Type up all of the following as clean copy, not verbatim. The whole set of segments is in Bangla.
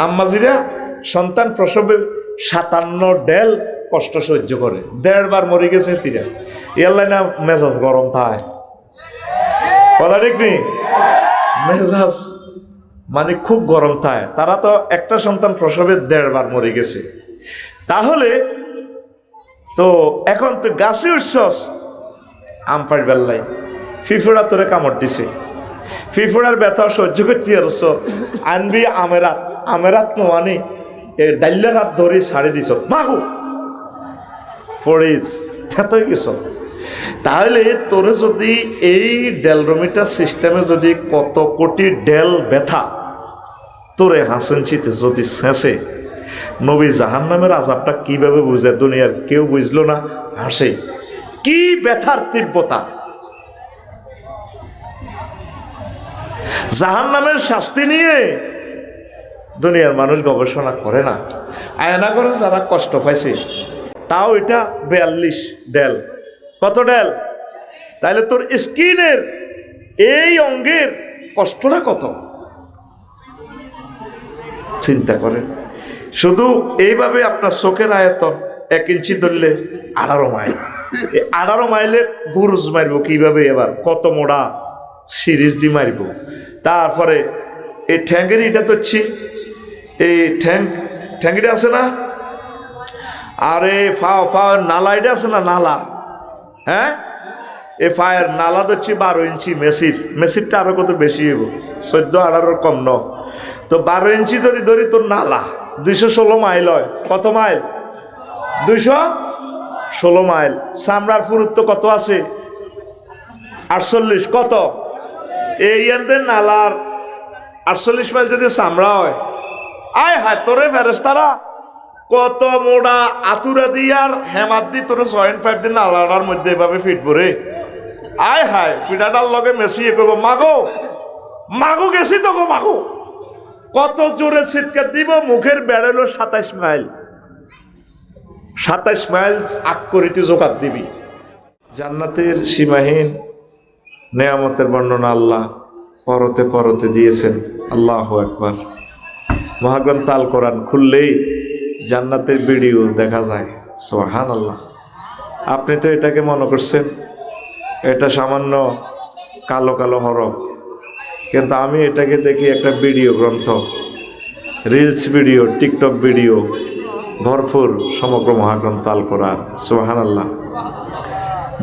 আম্মাজিরা সন্তান প্রসবে 57 ডেল কষ্ট সহ্য করে, 1.5 বার মরে গেছে তিরা। ইয়াল্লাই না মেজাজ গরম থাকে, কথা ঠিক নেই? মেজাজ মানে খুব গরম থাকে। তারা তো একটা সন্তান প্রসবে 1.5 বার মরে গেছে। তাহলে তো এখন তো গাছে উঠছস, আম পাড়বার লাই, ফিফুড়া তোরে কামড় দিছে, ফিফুড়ার ব্যথা সহ্য করতে পারছ, আনবি আমেরাত, আমেরাত নোয়ানি ডাইলার হাত ধরে ছাড়ে দিছ, মাগু পড়ে থেতই গেছ। তাহলে তোরে যদি এই ডেলরোমিটার সিস্টেমে যদি কত কোটি ডেল ব্যথা তোরে হাসেনচিতে যদি শেষে, নবী জাহান্নামের আযাবটা কিভাবে বুঝে দুনিয়ার কেউ বুঝলো না, হাসে। কি ব্যথার তীব্রতা! জাহান্নামের শাস্তি নিয়ে দুনিয়ার মানুষ গবেষণা করে না, আয়না করে যারা কষ্ট পাইছে। তাও এটা 42 ডেল। কত ডেল? তাহলে তোর স্কিনের এই অঙ্গের কষ্টটা কত চিন্তা করেন। শুধু এইভাবে আপনার চোখের আয়তন 1 ইঞ্চি ধরলে 18 মাইল। এই 18 মাইলে গুরুজ মারব কিভাবে? এবার কত মোড়া সিরিজ দিয়ে মারব। তারপরে এই ঠ্যাঙ্গের এটা ধরছি, এই ঠ্যাঙ্গিটা আছে না, আরে ফা নালা এটা আছে না, নালা, হ্যাঁ, এ ফায়ের নালা ধরছি 12 ইঞ্চি মেসিরটা আরো কত বেশি হইব, 14-18 কম ন। তো 12 ইঞ্চি যদি ধরি তোর নালা 216 মাইল হয়। কত মাইল? 216 মাইল। চামড়ার পুরুত্ব কত আছে? 48। কত? এই নালার 48 মাইল যদি চামড়া হয়, আয় হায় তোরে ফেরেশতারা কত মোড়া আতুরা দিয়ার হেমাত দি তোরে 6.5 দিন নালার মধ্যে এভাবে ফিট ভরে, আয় হায় ফিটাটার লগে মেসিয়ে করবো, মাগো মাগো গেছি তো গো মাগো। কত জোরে চিৎকার দিব, মুখের বেড়ালো 27 মাইল। 27 মাইল আগ করিতে জোকাত দিবি। জান্নাতের সীমাহীন নেয়ামতের বর্ণনা আল্লাহ পরতে পরতে দিয়েছেন। আল্লাহু আকবার। মহাগ্রন্থ আল কোরআন খুললেই জান্নাতের ভিডিও দেখা যায়। সুবহানাল্লাহ। আপনি তো এটাকে মনে করছেন এটা সামান্য কালো কালো হরফ, কিন্তু আমি এটাকে দেখি একটা ভিডিও গ্রন্থ, রিলস ভিডিও, টিকটক ভিডিও ভরপুর সমগ্র মহাগ্রন্থ আল কোরআন। সুবহানাল্লাহ।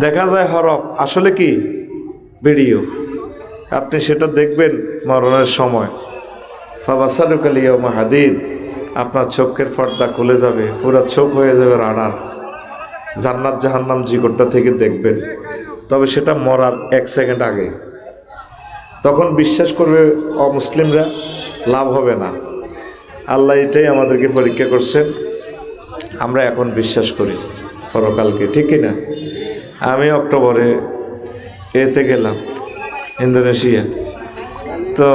দেখা যায় হরফ, আসলে কি ভিডিও। আপনি সেটা দেখবেন মরণের সময়। ফাবাসারুকাল ইয়াউমা হাদিদ, আপনার চোখের পর্দা খুলে যাবে, পুরো চোখ হয়ে যাবে রাডার। জান্নাত জাহান্নাম জিগরটা থেকে দেখবেন, তবে সেটা মরার 1 সেকেন্ড আগে। তখন বিশ্বাস করবে অমুসলিমরা, লাভ হবে না। আল্লাহ এটাই আমাদেরকে পরীক্ষা করছেন, আমরা এখন বিশ্বাস করি পরকালকে, ঠিক কিনা? আমি অক্টোবরে এতে গেলাম ইন্দোনেশিয়া। তো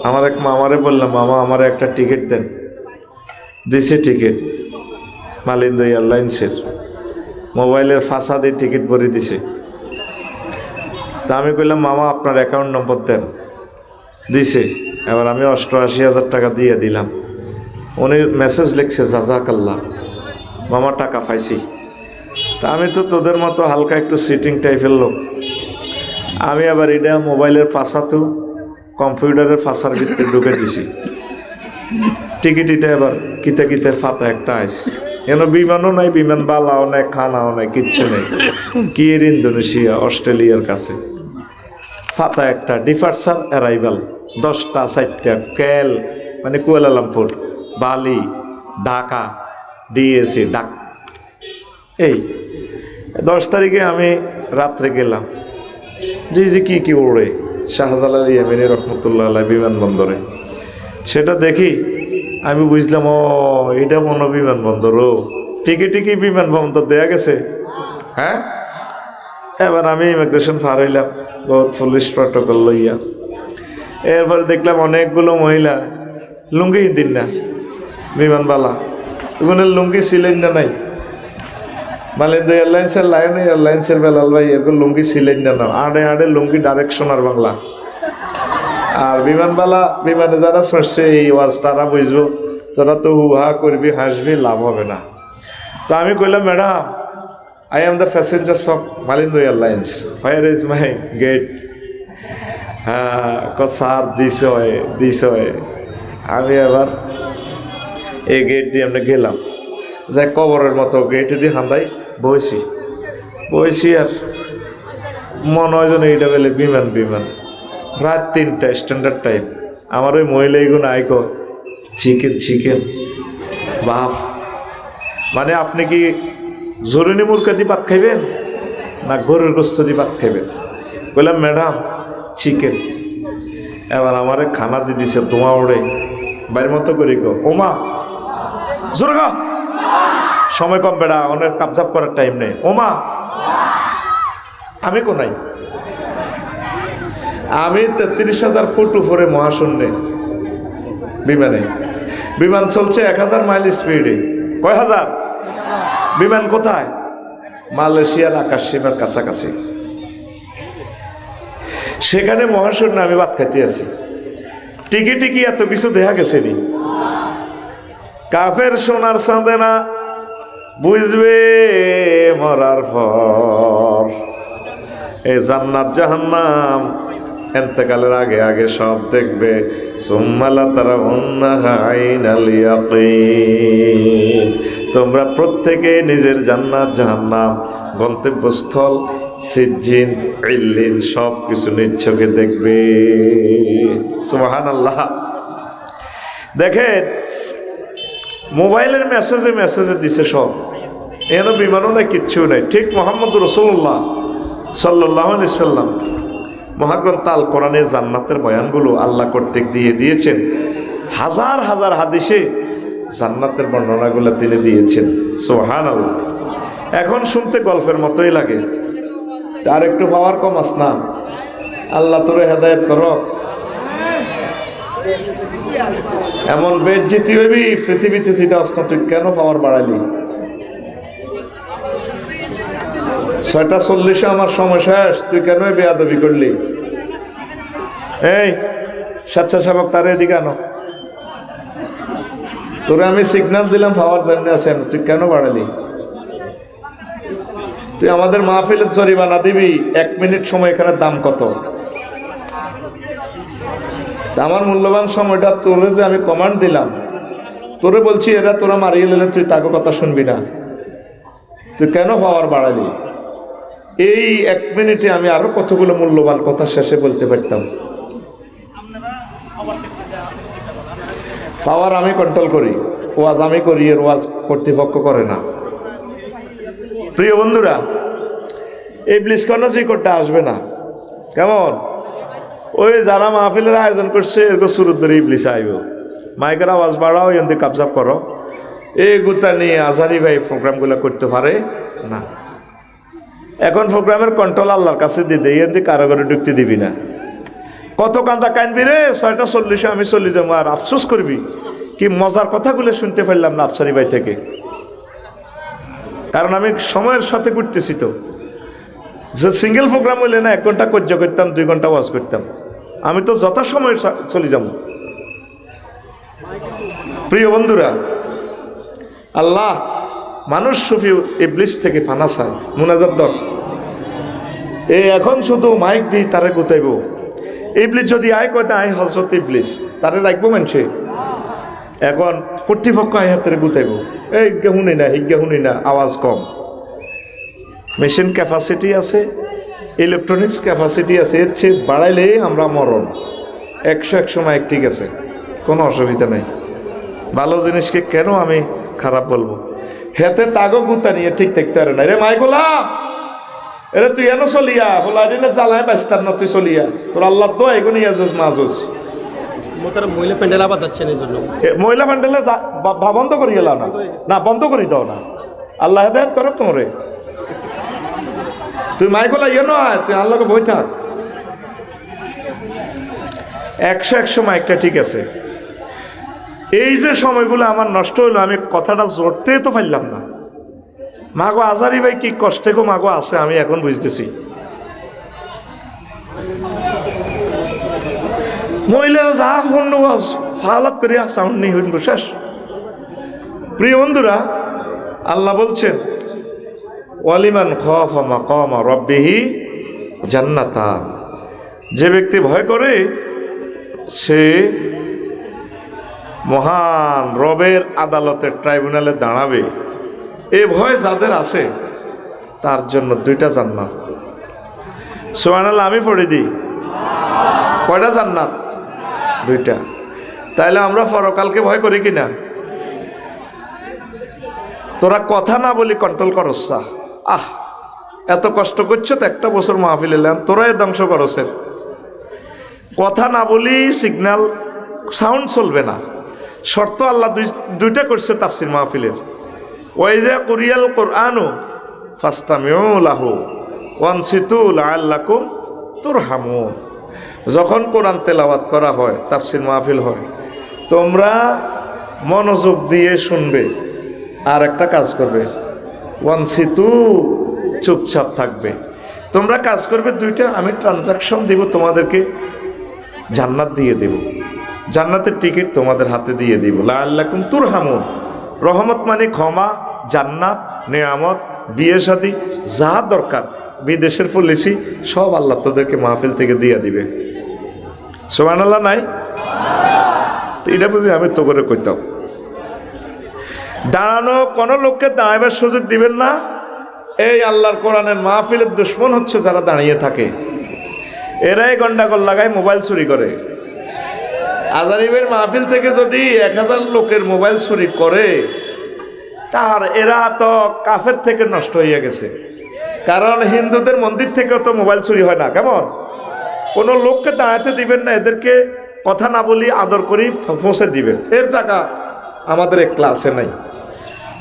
আমার এক মামারে বললাম, মামা আমার একটা টিকিট দেন। দিছে টিকিট, মালিন্দো এয়ারলাইন্সের, মোবাইলের ফাঁসা দিয়ে টিকিট ভরে দিছে। তা আমি কইলাম, মামা আপনার অ্যাকাউন্ট নম্বর দেন। দিছে। এবার আমি 88,000 টাকা দিয়ে দিলাম। উনি মেসেজ লিখছে, জাযাকাল্লাহ মামা টাকা পাইছি। তা আমি তো তোদের মতো হালকা একটু সিটিং টাইপের লোক, আমি আবার এটা মোবাইলের ফাঁসাতেও কম্পিউটারের ফাঁসার ভিতরে ঢুকে দিছি। টিকিট এটা এবার কিতে কিতে ফাতা একটা আইস। কেন বিমানও নাই, বিমান বালাও নাই, খানাও নাই, কিচ্ছু নেই। কি এর ইন্দোনেশিয়া, অস্ট্রেলিয়ার কাছে ফাতা একটা, ডিপার্চার অ্যারাইভাল 10টা 4টা, কেল মানে কুয়ালালামপুর, বালি, ঢাকা, ডিএসি ডাক। এই 10 তারিখে আমি রাত্রে গেলাম। যে কি কি ওড়ে শাহজালাল ইয়ামিনী রহমতুল্লাহ আলাইহি বিমানবন্দরে, সেটা দেখি আমি বুঝলাম ও এটা মনো বিমানবন্দর, ও টিকি বিমানবন্দর দেয়া গেছে। হ্যাঁ, এবার আমি ইমিগ্রেশন পার হইলাম, বহুত পুলিশ প্রটোকল লইয়া। এরপরে দেখলাম অনেকগুলো মহিলা লুঙ্গি দিন না, বিমানবালা ওখানে লুঙ্গি ছিলেন না নাই। মালিন্দো এয়ারলাইন্সের লায়ন এয়ারলাইন্সের বেলাল ভাই এরকম লুঙ্গি ছিলেন না, আড়ে আড়ে লুঙ্গি ডাইরেক্ট সোনার বাংলা। আর বিমানবালা বিমানে যারা চড়ছে এই ওয়াজ তারা বুঝবো তোরা তো হুহা করবি হাসবি, লাভ হবে না। তো আমি কইলাম, madam, I am the passenger of Malindo Airlines. Where is my gate? Sir this হয়। আমি এবার এই গেট দিয়ে আমরা গেলাম, যাই কবরের মতো গেটে দিয়ে হান্দাই বইছি আর মনে হয় যেন এইটা বেলে বিমান রাত 3টা স্ট্যান্ডার্ড টাইম। আমার ওই মহিলা এগুলো আইকো চিকেন বাফ, মানে আপনি কি জরুরি মুরগা দিয়ে ভাত খাইবেন না গরুর গোস্ত দিয়ে ভাত খাইবেন? বললাম, ম্যাডাম চিকেন। এবার আমারে খানা দিয়ে দিছে তোমা ওড়ে বাইরের মতো করি গো, ওমা জোর গা, সময় কম বেড়া, অনেক কাবজাব করার টাইম নেই। ওমা আমি কোনাই, আমি 33,000 ফুট উপরে মহাশূন্যে বিমান চলছে 1000 মাইল স্পিডে। কয় হাজার? বিমান কোথায়? মালয়েশিয়ার আকাশ সীমার কাছাকাছি। সেখানে মহাশূন্যে আমি ভাত খাইতে আছি। টিকি এত কিছু দেখা গেছে নি। কাফের সোনার চাঁদে না বুঝবে মরার পর। এই জান্নাত জাহান্নাম এন্তেকালের আগে সব দেখবে। সুম্মালা তারা আইনাল ইয়াকিন, তোমরা প্রত্যেকে নিজের জান্নাত জাহান্নাম গন্তব্যস্থল সিজ্জিন ইল্লিন সব কিছু নিজ চোখে দেখবে। সুবহানাল্লাহ। দেখেন, মোবাইলের মেসেজে দিছে সব, এন বিমানও নাই, কিচ্ছু নাই। ঠিক মুহাম্মদ রাসূলুল্লাহ সাল্লাল্লাহু আলাইহি সাল্লাম মহাগ্রন্থ আল কোরআনে জান্নাতের বয়ানগুলো আল্লাহ কর্তৃক দিয়ে দিয়েছেন। হাজার হাজার হাদিসে জান্নাতের বর্ণনাগুলো তিনি দিয়েছেন। সুবহানাল্লাহ। এখন শুনতে গল্পের মতোই লাগে, আর একটু পাওয়ার কম আস না। আল্লাহ তোরে হেদায়েত করো। এমন বেজ্জিতি হইবি পৃথিবীতে, সেটা অস্ত তুই কেন পাওয়ার বাড়ালি? 6:40 আমার সময় শেষ, তুই কেন বেয়াদবি করলি? এই স্বেচ্ছাসেবক, তার এদিকে আনো। তোরে আমি সিগন্যাল দিলাম পাওয়ার জন্য আছেন, তুই কেন বাড়ালি? তুই আমাদের মাহফিলের জরিমানা দিবি। 1 মিনিট সময় এখানে দাম কত? আমার মূল্যবান সময়টা তোরে যে আমি কমান্ড দিলাম, তোরে বলছি এরা তোরা মারিয়ে নিলে তুই তাকে কথা শুনবি না, তুই কেন পাওয়ার বাড়ালি? এই 1 মিনিটে আমি আরো কতগুলো মূল্যবান কথা শেষে বলতে পারতাম। পাওয়ার আমি কন্ট্রোল করি, ওয়াজ আমি করি, এর ওয়াজ কর্তৃপক্ষ করে না। প্রিয় বন্ধুরা, এই ব্লিজকনজি করতে আসবে না, কেমন? ওই যারা মাহফিলের আয়োজন করছে এরকম শুরুর ধরে ইবলিস আইব, মাইকের আওয়াজ বাড়াও, এমনি কাবজাব করো, এই গুতা নিয়ে আজহারি ভাই প্রোগ্রামগুলো করতে পারে না। এখন প্রোগ্রামের কন্ট্রোল আল্লাহর কাছে দিয়ে দেয়, এমনি কারাগারে ঢুকতে দিবি না। কত কান্দা কানবি রে, 6:40 আমি চলে যাবো, আর আফসোস করবি কি মজার কথাগুলো শুনতে পারলাম না আফসারি ভাই থেকে। কারণ আমি সময়ের সাথে ঘুরতেছি, তো যে সিঙ্গেল প্রোগ্রাম হইলে না 1 ঘন্টা কর্য করতাম, 2 ঘন্টা ওয়াজ করতাম, আমি তো যথাসময়ে চলে যাব। প্রিয় বন্ধুরা, আল্লাহ মানুষ সুফি ইবলিস থেকে ফানা চায়, মুনাজাত দর। এই এখন শুধু মাইক দিই তারে গুতাইব। ইবলিস যদি আয় কয় আয় হজরত ইবলিস, তারে রাখবো মানুষে। এখন কর্তৃপক্ষ আয় হাতের গুতাইব, এই শুনি না হিজ্ঞা শুনি না, আওয়াজ কম। মেশিন ক্যাপাসিটি আছে, ইলেকট্রনিক্স ক্যাপাসিটি আছে, এর চেয়ে বাড়াইলেই আমরা মরণ। 100 মাইক ঠিক আছে, কোনো অসুবিধা নেই। ভালো জিনিসকে কেন আমি খারাপ বলবো? হেতে তাগো গুতা নিয়ে ঠিক থাকতে পারে না। রে মাইগুলা, এরে তুই এনো চলিয়া বলা দিলে জ্বালায় বাঁচতার না, তুই চলিয়া তোর আল্লাহ তো এগুনি আজোজ মাজোজ। মহিলা প্যান্ডেল আবার যাচ্ছেন এই জন্য, মহিলা প্যান্ডেলে বন্ধ করি গেল না, না বন্ধ করি দাও না, আল্লাহ হেদায়েত করো তোমরে। তুই মাইগুলা ইয়ে নয়, তুই আল্লাহকে বই থাক। 100 মাইকটা ঠিক আছে। এই যে সময়গুলো আমার নষ্ট হইলো, আমি কথাটা জোরতে তো পারলাম না। মাগো আজারি ভাই কি কষ্টে গো মাগো আছে, আমি এখন বুঝতেছি। মহিলারা যা হন হালাত করিয়া সাউন্ড নেই হইন শেষ। প্রিয় বন্ধুরা, আল্লাহ বলছেন ওয়ালিমান খাফা মাকামা রাব্বিহি জান্নাতান, যে ব্যক্তি ভয় করে সে মহান রবের আদালতের ট্রাইব্যুনালে দাঁড়াবে। এ ভয় যাদের আছে তার জন্য 2টা জান্নাত। সুবহানাল্লাহ, আমি পড়ে দিই, কয়টা জান্নাত? 2টা। তাইলে আমরা পরকালকে ভয় করি কিনা? তোরা কথা না বলি কন্ট্রোল করস না। এত কষ্ট করছো তো, একটা বছর মাহফিল এলাম, তোরাই ধ্বংস করসের। কথা না বলি সিগন্যাল সাউন্ড চলবে না। শর্ত আল্লাহ 2টা করছে তাফসির মাহফিলের। ওয়াইজা কুরিয়াল কোরআনু ফাস্তামিউ লাহু ওয়ানসিতু লাআল্লাকুম তুরহামুন। যখন কোরআন তেলাওয়াত করা হয়, তাফসির মাহফিল হয়, তোমরা মনোযোগ দিয়ে শুনবে আর একটা কাজ করবে, ওয়ানসিতু, চুপচাপ থাকবে। তোমরা কাজ করবে 2টা, আমি ট্রানজাকশন দিব, তোমাদেরকে জান্নাত দিয়ে দেব, জান্নাতের টিকিট তোমাদের হাতে দিয়ে দিব। লাআল্লাকুম তুরহামুন, রহমত মানে ক্ষমা, জান্নাত, নেয়ামত, বিয়ে শাদী, যা দরকার, বিদেশের পলিসি সব আল্লাহ তোদেরকে মাহফিল থেকে দিয়ে দিবে। সুবহানাল্লাহ নাই? তো এটা বুঝি আমি তো করে কইতাম। দাঁড়ানো কোনো লোককে দাঁড়াবার সুযোগ দিবেন না। এই আল্লাহর কোরআনের মাহফিলের দুশ্মন হচ্ছে যারা দাঁড়িয়ে থাকে। এরাই গন্ডাগোল লাগায়, মোবাইল চুরি করে। আজারিবের মাহফিল থেকে যদি 1000 লোকের মোবাইল চুরি করে, তার এরা তো কাফের থেকে নষ্ট হয়ে গেছে। কারণ হিন্দুদের মন্দির থেকেও তো মোবাইল চুরি হয় না। কেমন? কোনো লোককে দাঁড়াতে দিবেন না, এদেরকে কথা না বলি আদর করি পৌঁছে দিবেন। এর জায়গা আমাদের এক ক্লাসে নাই।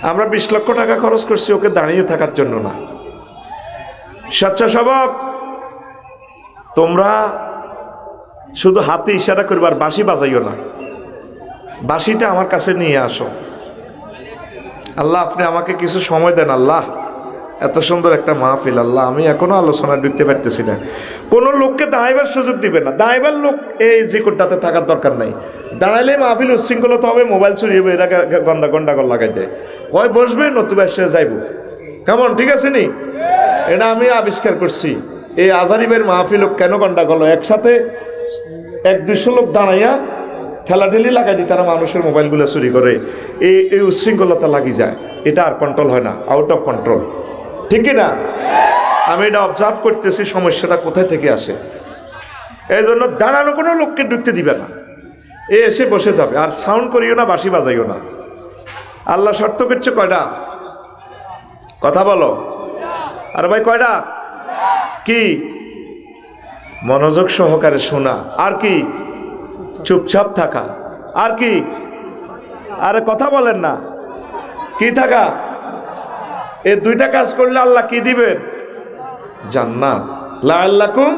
আমরা 20 লক্ষ টাকা খরচ করছি ওকে দাঁড়িয়ে থাকার জন্য না। স্বেচ্ছাসেবক, তোমরা শুধু হাতে ইশারা করবার, বাঁশি বাজাইও না। বাঁশিটা আমার কাছে নিয়ে আসো। আল্লাহ, আপনি আমাকে কিছু সময় দেন। আল্লাহ, এত সুন্দর একটা মাহফিল, আল্লাহ আমি এখনো আলোচনায় ঢুকতে পারতেছি না। কোনো লোককে দাঁড়াইবার সুযোগ দিবে না। দাঁড়াইবার লোক এই জিকুরটাতে থাকার দরকার নাই। দাঁড়াইলে মাহফিল উচ্ছৃঙ্খলতা হবে, মোবাইল চুরি হবে, এরা গন্ডাগোল লাগাই দেয়। হয় বসবে, নতুবা সে যাইব। কেমন? ঠিক আছে নি? এটা আমি আবিষ্কার করছি। এই আজারিবের মাহফিল কেন গন্ডাগোল? একসাথে 100-200 লোক দাঁড়াইয়া ঠেলাঠেলি লাগাই দিই, তারা মানুষের মোবাইলগুলো চুরি করে। এই উচ্ছৃঙ্খলতা লাগি যায়, এটা আর কন্ট্রোল হয় না, আউট অফ কন্ট্রোল। ঠিক না? আমি এটা অবজার্ভ করতেছি, সমস্যাটা কোথায় থেকে আসে। এই জন্য দাঁড়ানো কোনো লোককে ঢুকতে দিবে না। এসে বসে যাবে। আর সাউন্ড করিও না, বাঁশি বাজাইও না। আল্লাহ শর্ত করছে কয়টা? কথা বলো। আর ভাই কয়টা? কি? মনোযোগ সহকারে শোনা। আর কি? চুপচাপ থাকা। আর কি? আরে কথা বলেন না। কি থাকা? এই 2টা কাজ করলে আল্লাহ কি দিবেন? জান্নাত। লাআল্লাকুম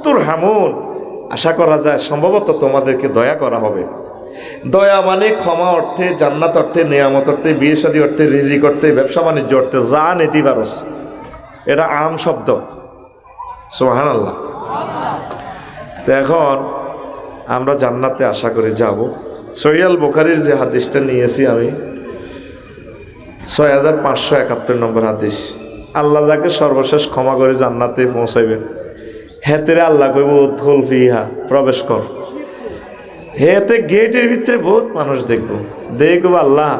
তুরহামুন, আশা করা যায় সম্ভবত তোমাদেরকে দয়া করা হবে। দয়া মানে ক্ষমা অর্থে, জান্নাত অর্থে, নেয়ামত অর্থে, বিয়ে শাদী অর্থে, রিজিক অর্থে, ব্যবসা বাণিজ্য অর্থে, যা নীতি পারস, এটা আম শব্দ। সুবহানাল্লাহ। তো এখন আমরা জান্নাতে আশা করে যাব। সহিহ বুখারীর যে হাদিসটা নিয়েছি আমি, 6571 নম্বর হাদিস। আল্লাহ যাকে সর্বশেষ ক্ষমা করে জান্নাতে পৌঁছাইবেন, হেতেরে আল্লাহ কইব উদখুল ফিহা, প্রবেশ কর। হেতে গেটের ভিতরে বহুত মানুষ দেখব, দেখব আল্লাহ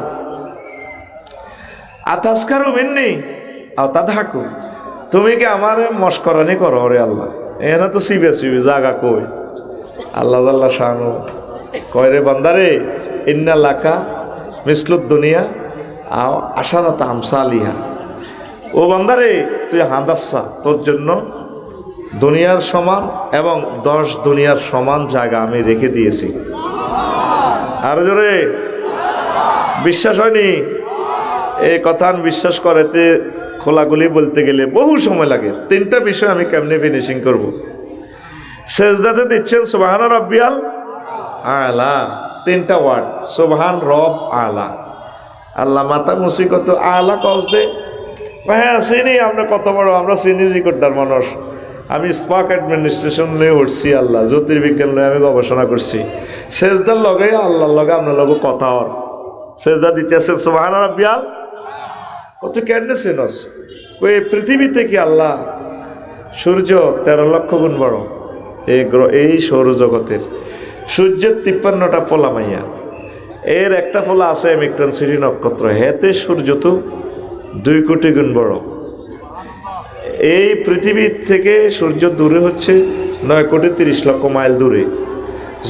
আতাসকারু মিন্নি আও তাদহাকু, তুমি কি আমার মস্করানি করো রে আল্লাহ? এনা তো সিবে জাগা কই। আল্লাহ জাল্লা শানু কয় রে বান্দারে, ইন্না লাকা মিসলুদ দুনিয়া আও আশারাত আমসালিহা। ও বান্দারে, তুই হাদাসা, তোর জন্য দুনিয়ার সমান এবং 10 দুনিয়ার সমান জায়গা আমি রেখে দিয়েছি। আরো জোরে বিশ্বাস হয়নি? এই কথা আমি বিশ্বাস করাতে খোলাগুলি বলতে গেলে বহু সময় লাগে। 3টা বিষয় আমি কেমনে ফিনিশিং করব। সেজদাতে দিচ্ছেন সুবহান রাব্বিয়াল আলা, 3টা ওয়ার্ড, সুবহান রব আলা। আল্লাহ মাথা মুসিকত আলা কস দে। হ্যাঁ চিনি, আমরা কত বড়, আমরা চিনি জিকোড্ডার মানুষ। আমি স্পাক অ্যাডমিনিস্ট্রেশন নিয়ে উঠছি, আল্লাহ জ্যোতির্বিজ্ঞান নিয়ে আমি গবেষণা করছি। সেজদার লগে আল্লাহর লগে আপনার লগে কথা হর, সেজদা দিতেছে সুবহান রাব্বিয়াল। কত কেন সেনস ওই পৃথিবীতে কি আল্লাহ সূর্য 13 লক্ষ গুণ বড় এই সৌরজগতের। সূর্যের 53টা ফলা মাইয়া, এর একটা ফলা আছে মিক্রন সিটি নক্ষত্র, হেতে সূর্য তো 2 কোটি গুণ বড়। এই পৃথিবী থেকে সূর্য দূরে হচ্ছে 9 কোটি 30 লক্ষ মাইল দূরে,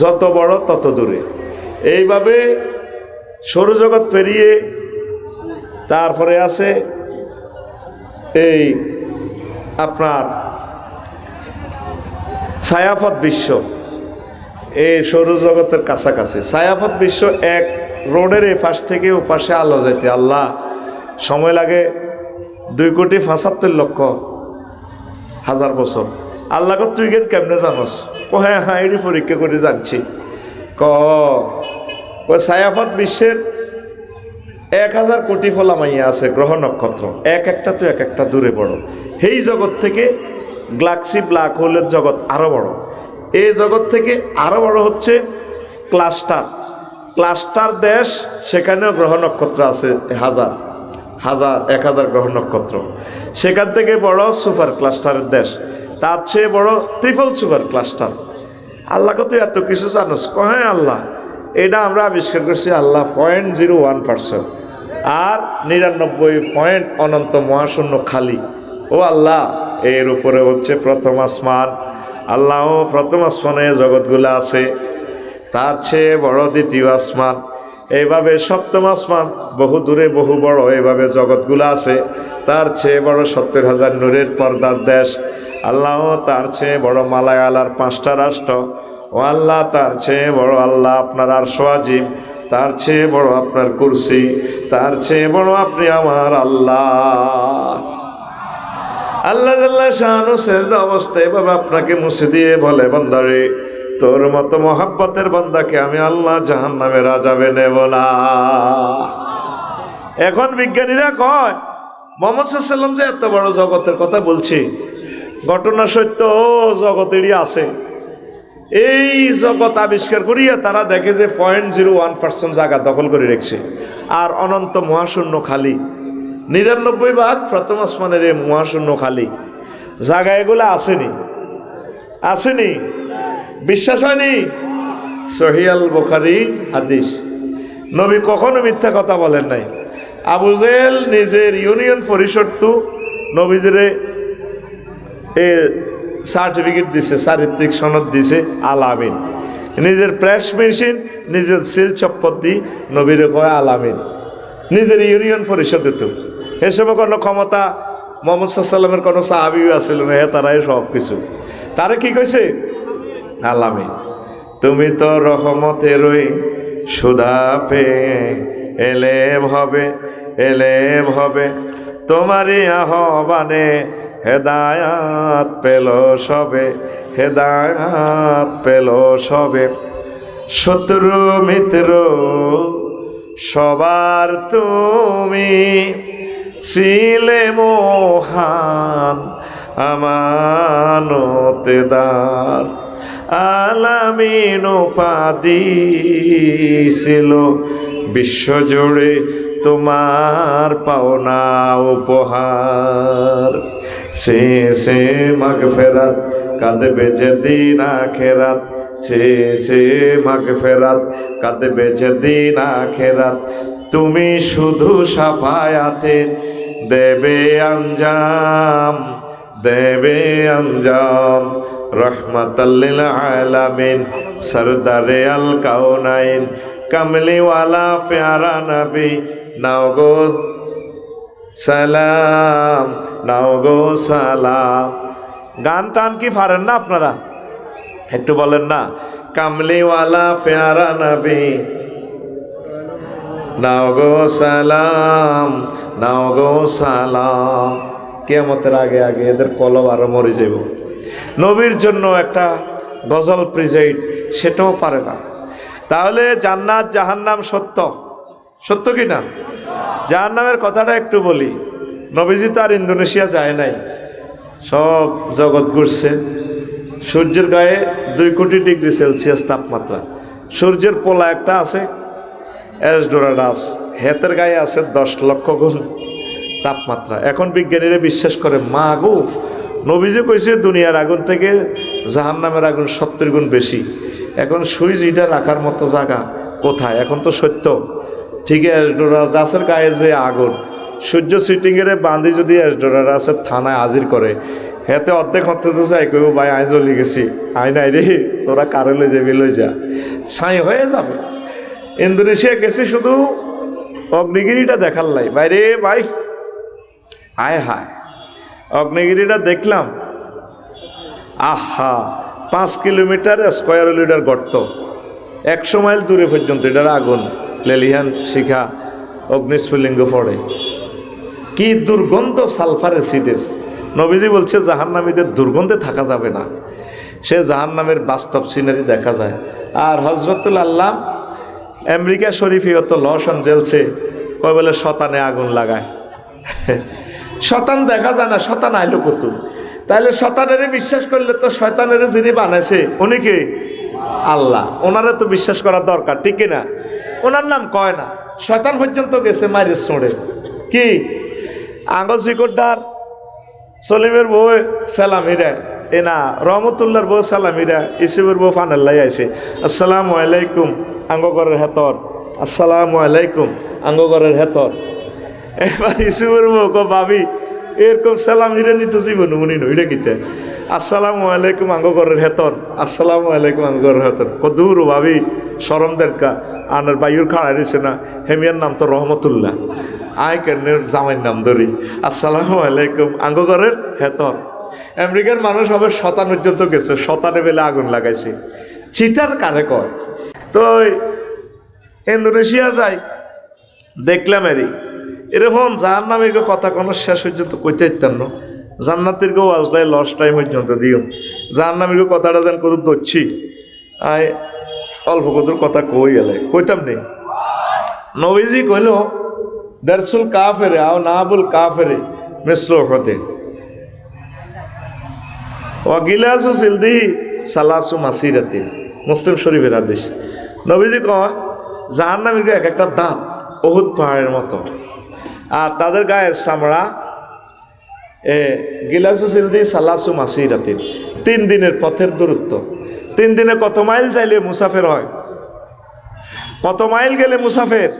যত বড় তত দূরে। এইভাবে সৌরজগৎ পেরিয়ে তারপরে আছে এই আপনার ছায়াপথ বিশ্ব, এই সৌরজগতের কাছাকাছি। ছায়াপথ বিশ্ব এক রোডের এ পাশ থেকে ও পাশে আলো যাইতে আল্লাহ সময় লাগে 2 কোটি 75 লক্ষ হাজার বছর। আল্লাহ তুই গেন কেমনে জানস? হ্যাঁ হ্যাঁ এটি পরীক্ষা করে জানছি। ছায়াপথ বিশ্বের 1000 কোটি ফলা মাইয়া আছে গ্রহ নক্ষত্র, একটা তো একটা দূরে বড়। এই জগৎ থেকে গ্যালাক্সি ব্ল্যাক হোলের জগৎ আরো বড়। এই জগৎ থেকে আরো বড় হচ্ছে ক্লাস্টার দেশ, সেখানেও গ্রহ নক্ষত্র আছে 1000 গ্রহ নক্ষত্র। সেখান থেকে বড় সুপার ক্লাস্টারের দেশ, তার চেয়ে বড় ট্রিপল সুপার ক্লাস্টার। আল্লাহকে তুই এত কিছু জানোস? হ্যাঁ আল্লাহ এটা আমরা আবিষ্কার করছি আল্লাহ 0.01%, আর 99 অনন্ত মহাশূন্য খালি। ও আল্লাহ এর উপরে হচ্ছে প্রথম আসমান, আল্লাহ প্রথম আসমানে জগৎগুলো আছে, তার চেয়ে বড় দ্বিতীয় আসমান, এইভাবে সপ্তম আসমান বহু দূরে বহু বড়, এইভাবে জগৎগুলো আছে। তার চেয়ে বড় 70,000 নূরের পর্দার দেশ, আল্লাহ তার চেয়ে বড় মালায়ালার 5টা রাষ্ট্র। ও আল্লাহ তার চেয়ে বড় আল্লাহ আপনার আরশ আজিম, তার চেয়ে বড় আপনার কুরসি, তার চেয়ে বড় আপনি আমার আল্লাহ। আল্লাহ জাল্লা শানু সেজদা অবস্থায় এভাবে আপনাকে মুছে দিয়ে বলে, বান্দারে তোর মতো মহাব্বতের বান্দাকে আমি আল্লাহ জাহান্নামের আযাবে নেব না। এখন বিজ্ঞানীরা কয় মুহাম্মদ সাল্লাল্লাহু আলাইহি ওয়াসাল্লাম যে এত বড় জগতের কথা বলছি, ঘটনা সত্য জগতেরই আছে। এই জগৎ আবিষ্কার করিয়া তারা দেখে যে 0.01% জায়গা দখল করে রেখেছে, আর অনন্ত মহাশূন্য খালি। 99 প্রথম আসমানের এই মহাশূন্য খালি জায়গা, এগুলো আসেনি। বিশ্বাস হয়নি? সহিহ আল বুখারী হাদিস। নবী কখনো মিথ্যা কথা বলেন নাই। আবু জেহেল নিজের ইউনিয়ন পরিষদ তো নবীজিরে সার্টিফিকেট দিছে, চারিত্রিক সনদ দিছে আলামিন। নিজের প্রেস মেশিন, নিজের সিল চপ্পর দিয়ে নবীরে কয় আলামিন, নিজের ইউনিয়ন পরিষদে। তো এসব কোনো ক্ষমতা মুহাম্মদ সাল্লাল্লাহু আলাইহি ওয়াসাল্লামের কোনো সাহাবীও আসছিল না, তারাই সব কিছু। তারা কি কইছে? আলামিন। তুমি তো রহমতেরই সুধা পেয়ে এলেম হবে তোমারই আহ্বানে হেদায়াত পেল সবে। শত্রু মিত্র সবার তুমি ছিলে মহান আমানতেদার। আলামিন উপাধি ছিল বিশ্বজুড়ে তোমার পাওনা উপহার। সে মাগফিরাত কাঁদবে যেদিন আখিরাত, সে মাগফিরাত কাঁদবে যেদিন আখিরাত। তুমি শুধু সাফায়াতের দেবে আঞ্জাম। রহমাতাল লিল আলামিন সরদারে আল কাউনাইন কামলিওয়ালা প্যারা নবী নাও গো সালাম। গান টান কি পারেন না আপনারা? একটু বলেন না, কামলিওয়ালা প্যারা নবী নাও গো সালাম। কিয়ামতের আগে এদের কলব আরো মরে যাব। নবীর জন্য একটা গজল প্রিজাইড, সেটাও পারে না। তাহলে জান্নাত জাহান্নাম সত্য কি না? জাহান্নামের কথাটা একটু বলি। নবীজি তো আর ইন্দোনেশিয়া যায় নাই, সব জগৎ ঘুরছে। সূর্যের গায়ে 2 কোটি ডিগ্রি সেলসিয়াস তাপমাত্রা। সূর্যের পোলা একটা আছে, এসডোরাডাস। হেতের গায়ে আছে 10 লক্ষ গুণ তাপমাত্রা। এখন বিজ্ঞানীরা বিশ্বাস করে মা গো, নবীজি কইছে দুনিয়ার আগুন থেকে জাহান্নামের আগুন 70 গুণ বেশি। এখন সুইচ এটা রাখার মতো জায়গা কোথায়? এখন তো সত্য ঠিকই এসডোরা গাছের গায়ে যে আগুন, সূর্য সিটিংয়ের বাঁধি যদি এসডোরা গাছের থানায় হাজির করে, হেতে অর্ধেক হতে তো চাই কইব ভাই আই চলে গেছি, আই নাই রে, তোরা কারলে যাবি লই যা, ছাই হয়ে যাবে। ইন্দোনেশিয়া গেছি শুধু অগ্নিগিরিটা দেখার লাই, বাইরে ভাই আয় হায় অগ্নিগিরিটা দেখলাম, আহা 5 কিলোমিটার স্কোয়ার লিটার গর্ত, 100 মাইল দূরে পর্যন্ত এটার আগুন, লেলিহান শিখা অগ্নিস্ফুলিঙ্গ পড়ে, কি দুর্গন্ধ সালফার অ্যাসিডের। নবীজি বলছে জাহান্নামীদের দুর্গন্ধে থাকা যাবে না, সে জাহান্নামের বাস্তব সিনারি দেখা যায়। আর হজরতুল আল্লাহ আমেরিকা শরীফে অত লস অ্যাঞ্জেলসে কয় বলে শতানে আগুন লাগায়, শতান দেখা যায় না, শতান আইলো কত? তাহলে শতানের বিশ্বাস করলে তো শয়তানের যিনি বানাইছে উনি কি? আল্লাহ। ওনারে তো বিশ্বাস করার দরকার, ঠিক না? ওনার নাম কয় না, শয়তান পর্যন্ত গেছে মায়ের ছোঁড়ে। কি আঙ্গল শিকড়দার সলিমের বউ সালামিরা, এ না রহমতুল্লাহর বউ সালামিরা, ইসুবের বউ ফানাল্লাই আইছে, আসসালামু আলাইকুম আঙ্গগরের হেতর, আসসালামু আলাইকুম আঙ্গগরের হেতর। এবার ইসুবের বউ কো ভাবি এরকম সালাম হিরে নিতে জীবন উনি নইটা কিতে, আসসালামু আলাইকুম আঙ্গগরের হেতর, আসসালামু আলাইকুম আঙ্গগরের হেতর। কদূর ভাবি শরম দেরকা, আনার বাইর খাড়া রয়েছে না, হেমিয়ার নাম তো রহমতুল্লাহ, আয় কেনের জামাইয়ের নাম ধরি, আসসালামু আলাইকুম আঙ্গগরের হেতর। আমেরিকার মানুষ হবে শতান পর্যন্ত গেছে, শতানে বেলে আগুন লাগাইছে, চিটার কারে কয়। তো ইন্দোনেশিয়া যাই দেখলাম এরকম জাহান্নামের কথা কোনো শেষ পর্যন্ত কইতে ইত্যান না, জান্নাতের কেউ আজলাই লস টাইম পর্যন্ত দিও, জাহান্নামের কথাটা যেন কত ধরছি, আয় অল্প কতর কথা কই গেলে কইতাম নেই। নবীজি কইল দারসুল কাফেরে আও নাবুল কাফেরে মিসলো হতে ওয়াগিলাসু সিলদি সালাসু মাসিরাতিন, মুসলিম শরীফের হাদিস। নবীজি কয় জাহান্নামীর এক একটা দাঁত উহুদ পাহাড়ের মতো, আর তাদের গায়ের চামড়া গিলাসু সিলদি সালাসু মাসিরাতিন, 3 দিনের পথের দূরত্ব। 3 দিনে কত মাইল যাইলে মুসাফের হয়? কত মাইল গেলে মুসাফের?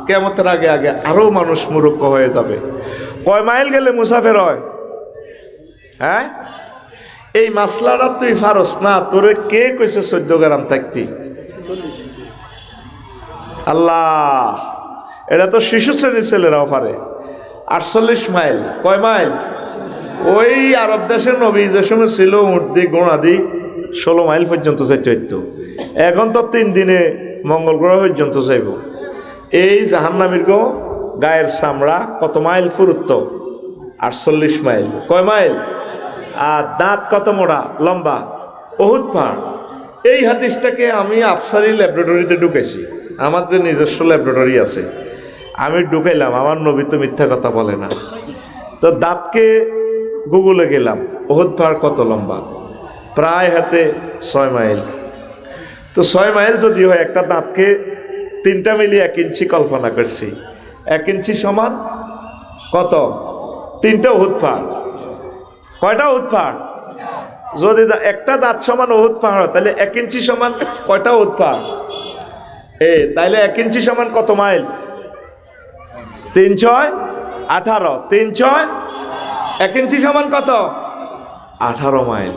কিয়ামতের আগে আগে আরো মানুষ মুরুক্ষ হয়ে যাবে। কয় মাইল গেলে মুসাফের হয়? হ্যাঁ, এই মাসলাটা তুই ফারস না, তোরে কে কইছে 14 গ্রাম থাকতি? আল্লাহ, এটা তো শিশু শ্রেণীর ছেলেরাও পারে। 48 মাইল, কয় মাইল? ওই আরব দেশের নবী যে সময় ছিল উঠ দি গোড়া দি 16 মাইল পর্যন্ত যাইতে হইতো, এখন তো 3 দিনে মঙ্গল গ্রহ পর্যন্ত যাইব। এই জাহান্নামীর গো গায়ের চামড়া কত মাইল পুরুত্ব? 48 মাইল। কয় মাইল? আর দাঁত কত মোড়া লম্বা? উহুদ পাহাড়। এই হাদিসটাকে আমি আফসারি ল্যাবরেটরিতে ঢুকেছি, আমার যে নিজস্ব ল্যাবরেটরি আছে আমি ঢুকাইলাম, আমার নবী তো মিথ্যা কথা বলে না। তো দাঁতকে গুগলে গেলাম, উহুদ পাহাড় কত লম্বা? প্রায় হাতে 6 মাইল। তো 6 মাইল যদি হয়, একটা দাঁতকে 3টা মিলিয়ে 1 ইঞ্চি কল্পনা করছি, 1 ইঞ্চি সমান কত? 3টা উহুদ পাহাড়। কয়টা উহুদ পাহাড়? যদি একটা দাঁত সমান উহুদ পাহাড়, তাহলে 1 ইঞ্চি সমান কয়টা উহুদ পাহাড়? তাইলে 1 ইঞ্চি সমান কত মাইল? 3 × 6 = 18, 3 × 6 1 ইঞ্চি সমান কত? 18 মাইল।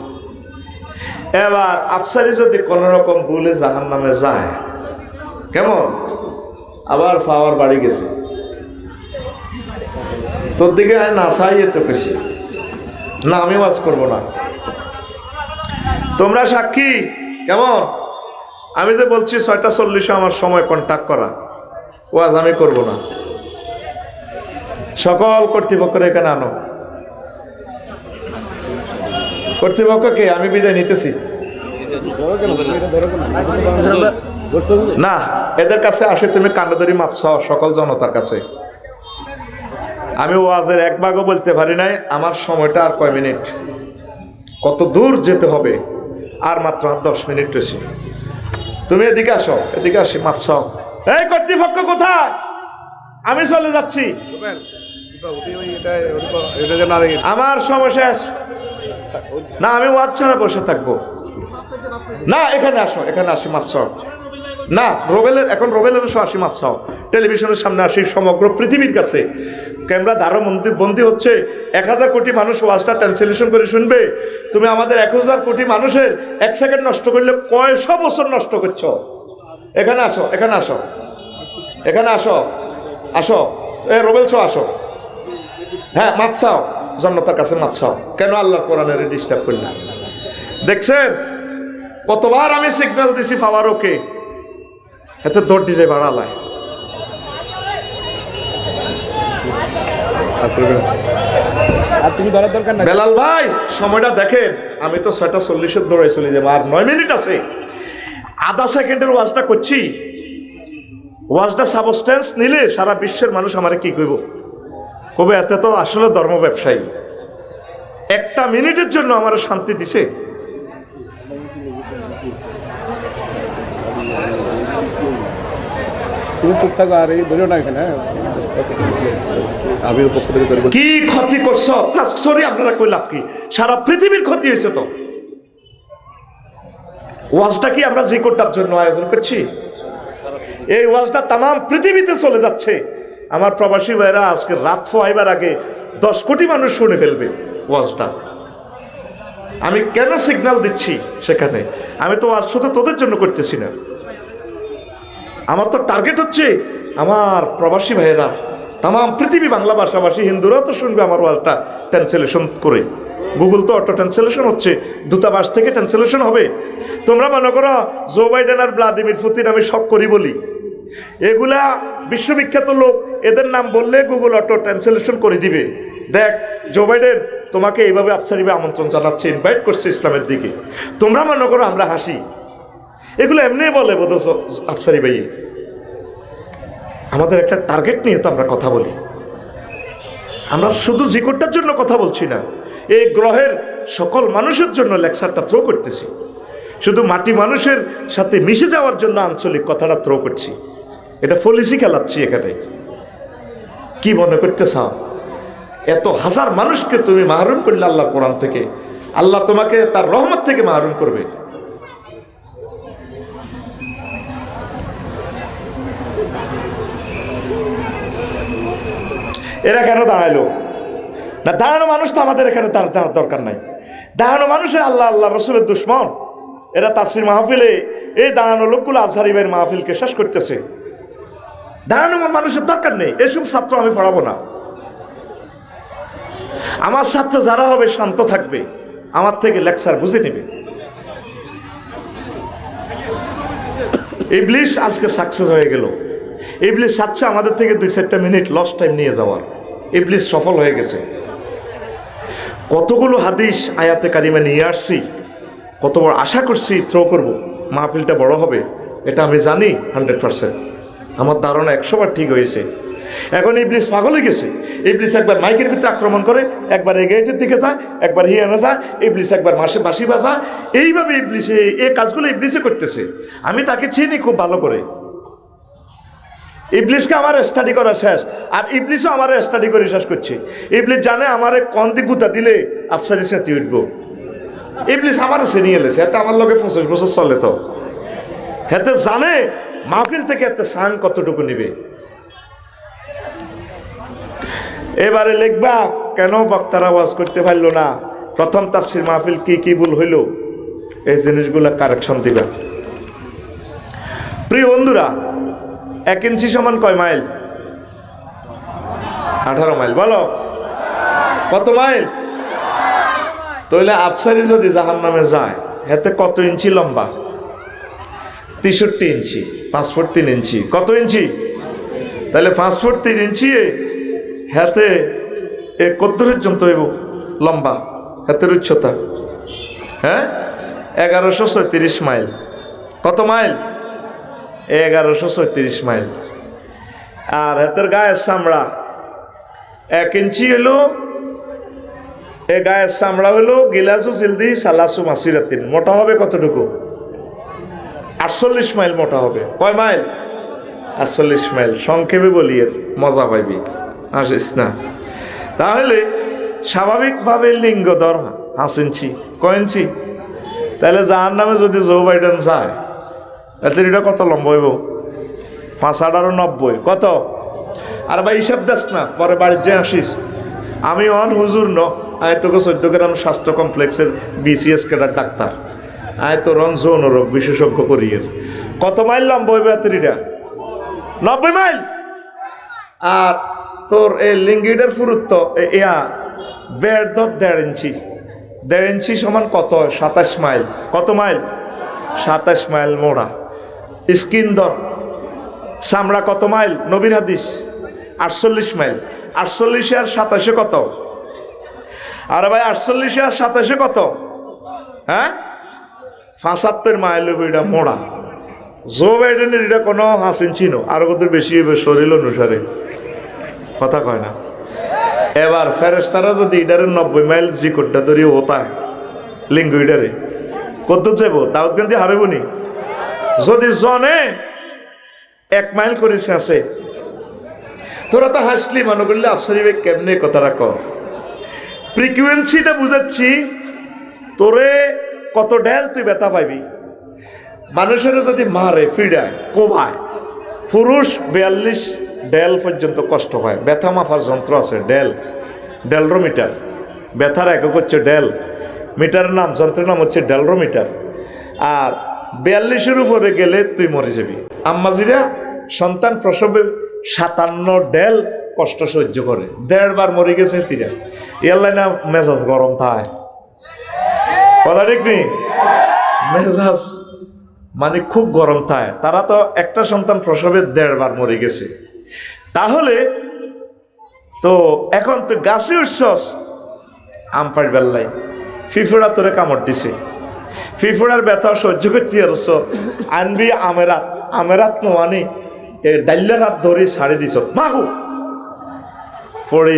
এবার আফসারি যদি কোনো রকম ভুলে জাহান্নামে যায়, কেমন? আবার পাওয়ার বাড়ি গেছে, তোর দিকে না চাইয়ে তো বেশি না, আমি ওয়াজ করবো না, তোমরা সাক্ষী। কেমন? আমি যে বলছি 6টা 40 আমার সময় কন্ট্যাক্ট করা, ওয়াজ আমি করব না। সকল কর্তৃপক্ষের এখানে আনো, কর্তৃপক্ষকে আমি বিদায় নিতেছি না, এদের কাছে আসে তুমি কান্নাদরি মাপছ সকল জনতার কাছে। আমি ওয়াজের 1 ভাগও বলতে পারি নাই, আমার সময়টা আর কয় মিনিট, কত দূর যেতে হবে, আর মাত্র 10 মিনিট রয়েছে। তুমি এদিকে আসো, এদিকে আসি, মাপছ এই কর্তৃপক্ষ কোথায়? আমি চলে যাচ্ছি, আমার সময় শেষ। না, আমি ওয়াজ ছাড়া বসে থাকবো না। এখানে আসো, এখানে আসি, মাফ চাও না। রোবেলের আসি, মাফ চাও। টেলিভিশনের সামনে আসি, সমগ্র পৃথিবীর কাছে ক্যামেরা দ্বারা বন্দি হচ্ছে। 1000 কোটি মানুষ ওয়াজটা ট্রান্সলেশন করে শুনবে। তুমি আমাদের 1000 কোটি মানুষের 1 সেকেন্ড নষ্ট করলে কয়শো বছর নষ্ট করছো। এখানে আসো, এখানে আসো, এখানে আসো, আসো। রোবেল শো আসো। হ্যাঁ, মাপ চাও, জন্নতার কাছে মাপ চাও। কেন আল্লাহর কোরআনের ডিস্টার্ব করলাম? দেখছেন কতবার আমি সিগন্যাল দিছি ফাওয়ারোকে, এত দৌড় দিছে বাড়ালায়। বেলাল ভাই, সময়টা দেখেন। আমি তো 6:40 দৌড়াই চলে যাবো, আর 9 মিনিট আছে। আধা সেকেন্ডের ওয়াজটা করছি। ওয়াজটা সাবস্টেন্স নিলে সারা বিশ্বের মানুষ আমারে কি কইব? কবে এত তো আসলে ধর্ম ব্যবসায়ী। 1টা মিনিটের জন্য আমার শান্তি দিছে। কি ক্ষতি করছ? সরি, আপনারা কই লাভ কি? সারা পৃথিবীর ক্ষতি হয়েছে তো। ওয়াজটা কি আমরা যে কোটার জন্য আয়োজন করছি? এই ওয়াজটা তাম পৃথিবীতে চলে যাচ্ছে। আমার প্রবাসী ভাইরা আজকে রাত ফোয়াইবার আগে 10 কোটি মানুষ শুনে ফেলবে ওয়াজটা। আমি কেন সিগন্যাল দিচ্ছি সেখানে? আমি তো ওয়াজ শুধু তোদের জন্য করতেছি না। আমার তো টার্গেট হচ্ছে আমার প্রবাসী ভাইয়েরা, তাম পৃথিবী, বাংলা ভাষাভাষী হিন্দুরাও তো শুনবে আমার ওয়াজটা ট্রান্সলেশন করে। গুগল তো অটো ট্রান্সলেশন হচ্ছে, দূতাবাস থেকে ট্রান্সলেশন হবে। তোমরা মনে করো জো বাইডেন আর ভ্লাদিমির পুতিন আমি শখ করি বলি, এগুলা বিশ্ববিখ্যাত লোক, এদের নাম বললে গুগল অটো ট্রান্সলেশন করে দিবে। দেখ, জো বাইডেন তোমাকে এইভাবে আফসারিবে আমন্ত্রণ জানাচ্ছে, ইনভাইট করছে ইসলামের দিকে। তোমরা মনে করো আমরা হাসি, এগুলো এমনি বলে বোধ আফসারি ভাই। আমাদের একটা টার্গেট নিয়ে তো আমরা কথা বলি। আমরা শুধু জিকোরটার জন্য কথা বলছি না, এই গ্রহের সকল মানুষের জন্য লেকচারটা থ্রো করতেছি। শুধু মাটি মানুষের সাথে মিশে যাওয়ার জন্য আঞ্চলিক কথাটা থ্রো করছি। এটা পলিসি খেলাচ্ছি এখানে। কি মনে করতে চাও? এত হাজার মানুষকে তুমি মাহরুম করলে আল্লাহর কোরআন থেকে, আল্লাহ তোমাকে তার রহমত থেকে মাহরুম করবে। এরা কেন দাঁড়াইলো না? দাঁড়ানো মানুষ তো আমাদের এখানে তার জানার দরকার নাই। দাঁড়ানো মানুষে আল্লাহ রসুলের দুশ্মন। এরা তাফসীর মাহফিলে এই দাঁড়ানো লোকগুলো আজহারি ভাইয়ের মাহফিলকে শেষ করতেছে। দাঁড়ানো মানুষের দরকার নেই। এসব ছাত্র আমি পড়াবো না। আমার ছাত্র যারা হবে শান্ত থাকবে, আমার থেকে লেকচার বুঝে নেবে। ইবলিস আজকে সাকসেস হয়ে গেল। ইবলিস চাচ্ছে আমাদের থেকে 2-4টা মিনিট লস টাইম নিয়ে যাওয়ার। ইবলিস সফল হয়ে গেছে। কতগুলো হাদিস আয়াতে কারিমা নিয়ে আসছি, কত বড় আশা করছি থ্রো করব, মাহফিলটা বড় হবে, এটা আমি জানি 100%। আমার ধারণা 100 বার ঠিক হয়েছে। এখন ইবলিস পাগল হয়ে গেছে। ইবলিস একবার মাইকের ভিতরে আক্রমণ করে, একবার এই গেটের দিকে যায়, একবার হিয়ানা যায়। ইবলিস একবার বাঁশি বাজায়। এইভাবে ইবলিসে এই কাজগুলো ইবলিসে করতেছে। আমি তাকে চিনি খুব ভালো করে। ইবলিসকে আমার স্টাডি করা শেষ, আর ইবলিসও আমার স্টাডি করে শেষ করছে। ইবলিস জানে আমারে কোন দিক গুতা দিলে আফসারি সাথে উঠবো। ইবলিস আমার নিয়ে এলেছে, এতে আমার লগে 25 বছর চলে। তো হেতে জানে মাহফিল থেকে এতে সান কতটুকু নিবে। এবারে লিখবা কেন বক্তারা ওয়াজ করতে পারলো না, প্রথম তাফসীর মাহফিল কি কি ভুল হইল, এই জিনিসগুলো কারেকশন দিবা। প্রিয় বন্ধুরা, 1 ইঞ্চি সমান কয় মাইল? 18 মাইল। বলো কত মাইল? তাহলে আফসারি যদি জাহান্নামে যায়, হেতে কত ইঞ্চি লম্বা? 63 ইঞ্চি। 5 ফুট 3 ইঞ্চি। কত ইঞ্চি? তাহলে 5 ফুট 3 ইঞ্চি হেতে কত পর্যন্ত হইব লম্বা? হেতের উচ্চতা হ্যাঁ 1134 মাইল। কত মাইল? 1134 মাইল। আর হেতের গায়ের চামড়া 1 ইঞ্চি হলো। এ গায়ের চামড়া হলো গিলাসু জিলদি সালাসু মাসিরাতিন। মোটা হবে কতটুকু? 48 মাইল মোটা হবে। কয় মাইল? 48 মাইল সংক্ষেপে বলি এর মজা পাইবি আসিস না। তাহলে স্বাভাবিকভাবে লিঙ্গ দর 5 ইঞ্চি কয় ইঞ্চি? তাহলে যার নামে যদি জো বাইডেন যায় তাহলে এটা কত লম্বা হইব? 5 8 আর 90 কত? আর ভাই হিসাব দাস না, পরে বাড়ির যে আসিস। আমি অন হুজুর ন আয় তোকে 14 গ্রাম স্বাস্থ্য কমপ্লেক্সের BCS কেটার ডাক্তার, আয় তোর যৌন রোগ বিশেষজ্ঞ করিয়ে কত মাইল লম্বা হইবে এটা? 90 মাইল। আর তোর এই লিঙ্গিটার পুরুত্ব বেড় ধর 1.5 ইঞ্চি, 1.5 ইঞ্চি সমান কত? 27 মাইল। কত মাইল? 27 মাইল মোড়া। স্কিন ধর চামড়া কত মাইল? নবীর হাদিস 48 মাইল। 48 আর 27 কত? আরে ভাই 48 আর 27 কত? হ্যাঁ 75 মাইল এটা মোড়া। জো বাইডেনের এটা কোনো 5 ইঞ্চি নো, আরো কত বেশি হবে শরীর অনুসারে, কথা কয় না। এবার ফেরেশতারা যদি ইডারে 90 মাইল জিকটটা ধরি হতায় লিঙ্গ ইডারে কত যাবো? দাউদগঞ্জে হারবনি যদি জনে 1 মাইল করেছে আছে। তোরা তো হাসলি মনে করলে আফসারি ভাই কেমনে কথা রাখ। ফ্রিকুয়েন্সিটা বুঝাচ্ছি, তোরে কত ডেল তুই ব্যথা পাইবি। মানুষের যদি মারে ফিডায় কোবায়, পুরুষ 42 ডেল পর্যন্ত কষ্ট হয়। ব্যথা মাপার যন্ত্র আছে ডেলরোমিটার, ব্যথার একক হচ্ছে ডেল, মিটারের নাম যন্ত্রের নাম হচ্ছে ডেলরোমিটার। আর 42-এর উপরে গেলে তুই মরে যাবি। আম্মাজিরা সন্তান প্রসবে 57 ডেল কষ্ট সহ্য করে, 1.5 বার মরে গেছে তিরা। ইয়াল্লাই না মেজাজ গরম থায়, কথা ঠিক নেই? মেজাজ মানে খুব গরম থায়। তারা তো একটা সন্তান প্রসবে 1.5 বার মরে গেছে। তাহলে তো এখন তুই গাছে উঠছস, আম পাড় বেল্লাই ফিফুড়া তোরে কামড় দিছে, ফিফুড়ার ব্যথা সহ্য করতে পারছ, আনবি আমেরাত নোয়ানি ডাইলের হাত ধরে ছাড়ি দিছ, মাগু পড়ে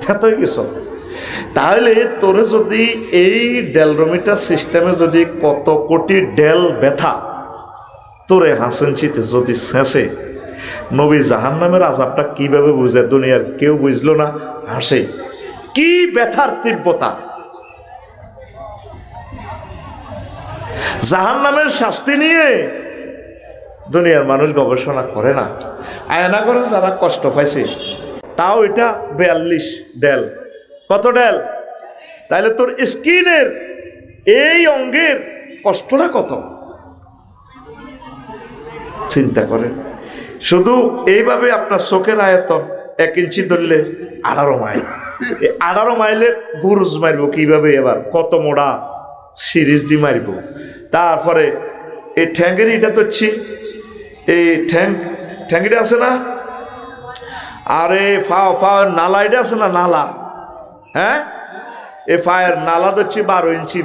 থেতই গেছ। তাহলে তোরে যদি এই ডেলরোমিটার সিস্টেমে যদি কত কোটি ডেল ব্যথা তোরে হাসেনচিতে যদি শেষে, নবী জাহান্নামের আযাবটা কিভাবে বুঝে দুনিয়ার কেউ বুঝলো না, হাসে। কি ব্যথার তীব্রতা! জাহান্নামের শাস্তি নিয়ে দুনিয়ার মানুষ গবেষণা করে না, আয়না করে যারা কষ্ট পাইছে। তাও এটা 42 ডেল। কত ডেল? তাহলে তোর স্কিনের এই অঙ্গের কষ্টটা কত চিন্তা করেন। শুধু এইভাবে আপনার চোখের আয়তন 1 ইঞ্চি ধরলে 18 মাইল। এই 18 মাইলে গুরুজ মারব কিভাবে? এবার কত মোড়া সিরিজ দিয়ে মারব। তারপরে এই ঠ্যাঙ্গের এটা ধরছি, এই ঠ্যাঙ্গিটা আছে না, আর এই ফাও নালা এটা আছে না, নালা, হ্যাঁ এই ফায়ের নালা ধরছি 12 ইঞ্চি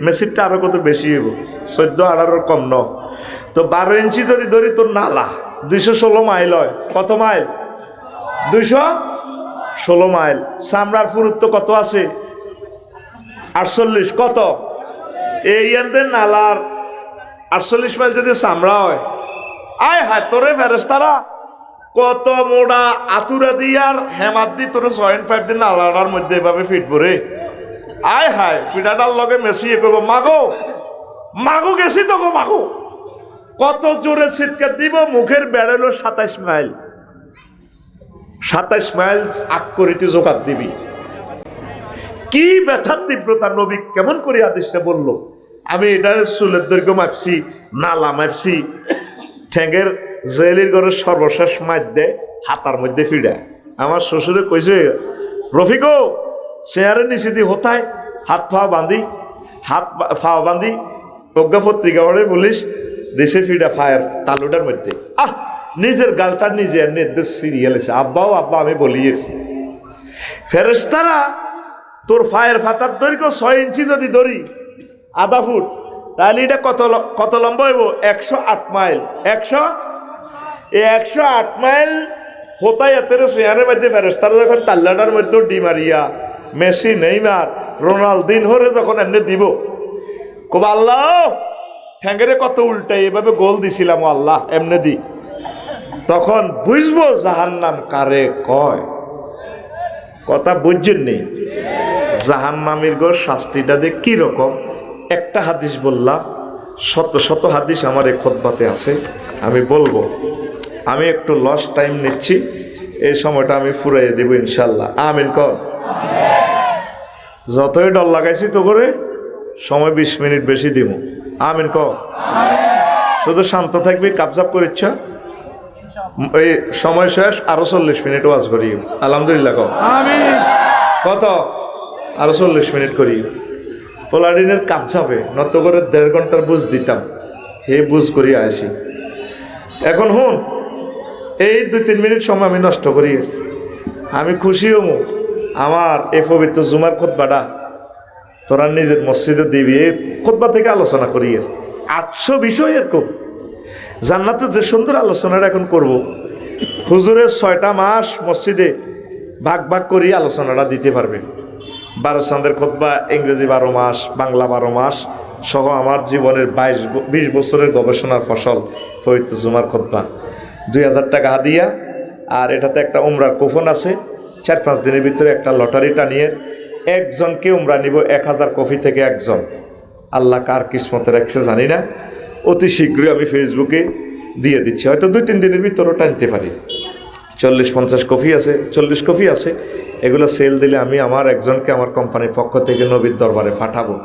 মেসিরটা আরো কত বেশি হইব, 14 18 কম ন। তো 12 ইঞ্চি যদি ধরি তোর নালা 216 মাইল হয়। কত মাইল? 216 মাইল। চামড়ার পুরুত্ব কত আছে? 48। কত? এই নালার 48 মাইল যদি চামড়া হয়, আয় হায় তোরে ফেরেশতারা কত মোড়া আতুরা দিয়ার হেমাত দি তোরে 6.5 দিন নালার মধ্যে এভাবে ফিট ভরে, আয় হায় ফিটাটার লগে মেসিয়ে করবো, মাগো গেছি তো গো মাগো। কত জোরে চিৎকার দিব, মুখের বেড়ালো 27 মাইল। 27 মাইল আগ করিতে জোকাত দিবি। কি ব্যথার তীব্রতা! নবী কেমন করে আদেশটা বললো। আমি এটার চুলের দৈর্ঘ্য মাপছি, নালা মাপছি, ঠ্যাঙ্গের জেলির ঘরের সর্বশেষ মাছ দেয় হাতার মধ্যে ফিডা। আমার শ্বশুরে কইছে, রফিকো চেয়ারের নিচে দিয়ে হোতায় হাত পা বাঁধি প্রজ্ঞা পত্রিকা পড়ে বলিস দেশে ফিডা ফায়ার তালুটার মধ্যে। নিজের গালটা নিজে নির্দেশ সিরিয়ালেছে। আব্বা আমি বলি ফেরেশতারা তোর ফায়ার ফাতার দৈর্ঘ্য 6 ইঞ্চি যদি ধরি, আধা ফুট, তাহলে এটা কত লম্বা হইব? 108 মাইল। 108 মাইল হোতাই এতের চেয়ারের মধ্যে ফেরেশতারা যখন তাল্লাটার মধ্যে ডিমারিয়া মেসি নেইমার রোনালদিনহোরে যখন এমনি দিব, কব আল্লাহ ঠ্যাঙ্গেরে কত উল্টাই এভাবে গোল দিছিলাম আল্লাহ এমনি দি। তখন বুঝবো জাহান্নাম কারে কয়। কথা বুঝছেন নি? জাহান্নামীর গো শাস্তিটা যে কি রকম, একটা হাদিস বললাম, শত শত হাদিস আমার এই খুতবাতে আছে, আমি বলবো। আমি একটু লস টাইম নিচ্ছি, এই সময়টা আমি ফুরাইয়ে দেব ইনশাল্লাহ। আমিন কর। যতই ডর লাগাইছি তো করে সময় 20 মিনিট বেশি দিব। আমিন কর। শুধু শান্ত থাকবি, কাপজাপ করে ইচ্ছা, এই সময় শেষ, আরো 40 মিনিট ওয়াজ করি। আলহামদুলিল্লাহ কর। কত? আরো 40 মিনিট করি। ফোলাডিনের কাপজাবে নত করে 1.5 ঘন্টার বুঝ দিতাম, হে বুঝ করি আসি। এখন হুন, এই 2-3 মিনিট সময় আমি নষ্ট করি। আমি খুশি হব আমার এই পবিত্র জুমার খুতবাটা তোরা নিজের মসজিদে দিবি। এই খুতবা থেকে আলোচনা করি 800 বিষয় এরকম। জান্নাতে যে সুন্দর আলোচনাটা এখন করব, হুজুরের 6টা মাস মসজিদে ভাগ ভাগ করি আলোচনাটা দিতে পারবে। 12 চাঁদের খুতবা, ইংরেজি 12 মাস, বাংলা 12 মাস সহ আমার জীবনের 20 বছরের গবেষণার ফসল পবিত্র জুমার খুতবা। 2000 টাকা হাদিয়া, আর এটাতে একটা উমরার কুপন আছে। 4-5 দিনের ভিতরে একটা লটারি টানিয়ে একজনকে উমরা নিব, 1000 কপি থেকে একজন। আল্লাহ কার কিসমতে রাখছে জানি না, অতি শীঘ্রই আমি ফেসবুকে দিয়ে দিচ্ছি, হয়তো 2-3 দিনের ভিতরেও টানতে পারি। 40-50 কপি আছে, 40 কপি আছে। এগুলো সেল দিলে আমি আমার একজনকে আমার কোম্পানির পক্ষ থেকে নবীর দরবারে পাঠাবো।